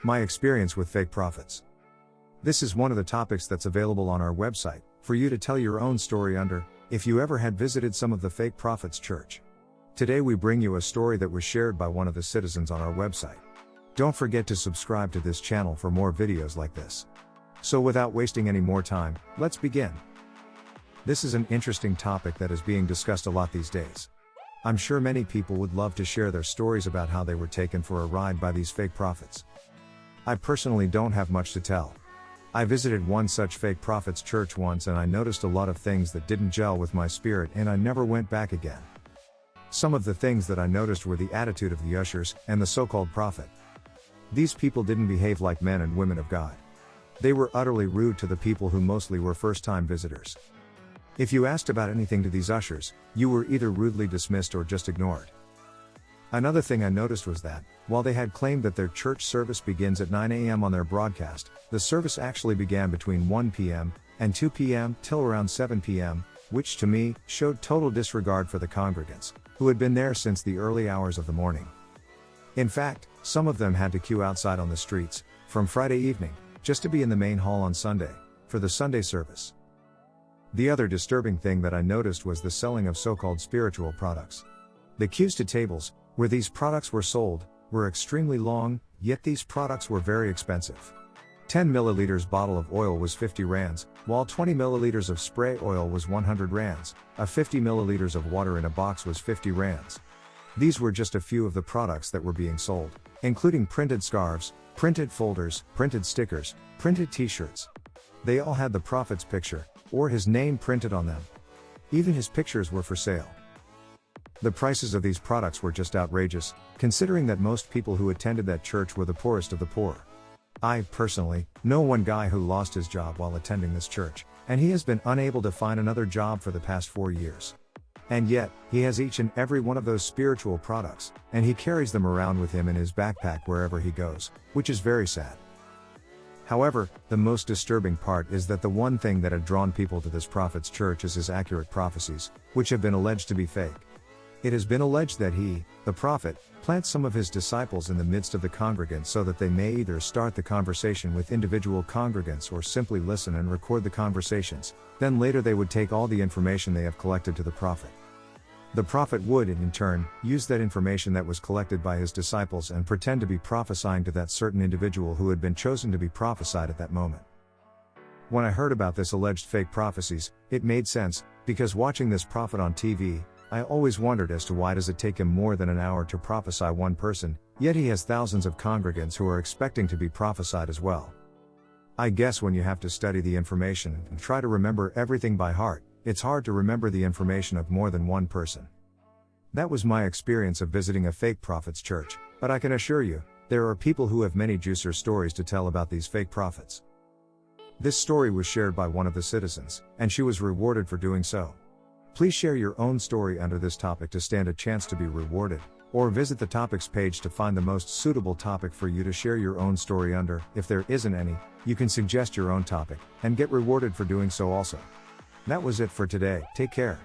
My experience with fake prophets. This is one of the topics that's available on our website, for you to tell your own story under, if you ever had visited some of the fake prophets' church. Today we bring you a story that was shared by one of the citizens on our website. Don't forget to subscribe to this channel for more videos like this. So without wasting any more time, let's begin. This is an interesting topic that is being discussed a lot these days. I'm sure many people would love to share their stories about how they were taken for a ride by these fake prophets. I personally don't have much to tell. I visited one such fake prophet's church once and I noticed a lot of things that didn't gel with my spirit and I never went back again. Some of the things that I noticed were the attitude of the ushers and the so-called prophet. These people didn't behave like men and women of God. They were utterly rude to the people who mostly were first-time visitors. If you asked about anything to these ushers, you were either rudely dismissed or just ignored. Another thing I noticed was that, while they had claimed that their church service begins at 9 a.m. on their broadcast, the service actually began between 1 p.m. and 2 p.m. till around 7 p.m., which to me, showed total disregard for the congregants, who had been there since the early hours of the morning. In fact, some of them had to queue outside on the streets, from Friday evening, just to be in the main hall on Sunday, for the Sunday service. The other disturbing thing that I noticed was the selling of so-called spiritual products. The queues to tables, where these products were sold, were extremely long, yet these products were very expensive. 10 milliliters bottle of oil was 50 rands, while 20 milliliters of spray oil was 100 rands, a 50 milliliters of water in a box was 50 rands. These were just a few of the products that were being sold, including printed scarves, printed folders, printed stickers, printed t-shirts. They all had the prophet's picture, or his name printed on them. Even his pictures were for sale. The prices of these products were just outrageous, considering that most people who attended that church were the poorest of the poor. I, personally, know one guy who lost his job while attending this church, and he has been unable to find another job for the past 4 years. And yet, he has each and every one of those spiritual products, and he carries them around with him in his backpack wherever he goes, which is very sad. However, the most disturbing part is that the one thing that had drawn people to this prophet's church is his accurate prophecies, which have been alleged to be fake. It has been alleged that he, the prophet, plants some of his disciples in the midst of the congregants so that they may either start the conversation with individual congregants or simply listen and record the conversations, then later they would take all the information they have collected to the prophet. The prophet would, in turn, use that information that was collected by his disciples and pretend to be prophesying to that certain individual who had been chosen to be prophesied at that moment. When I heard about this alleged fake prophecies, it made sense, because watching this prophet on TV, I always wondered as to why does it take him more than an hour to prophesy one person, yet he has thousands of congregants who are expecting to be prophesied as well. I guess when you have to study the information and try to remember everything by heart, it's hard to remember the information of more than one person. That was my experience of visiting a fake prophet's church, but I can assure you, there are people who have many juicier stories to tell about these fake prophets. This story was shared by one of the citizens, and she was rewarded for doing so. Please share your own story under this topic to stand a chance to be rewarded, or visit the topics page to find the most suitable topic for you to share your own story under. If there isn't any, you can suggest your own topic, and get rewarded for doing so also. That was it for today. Take care.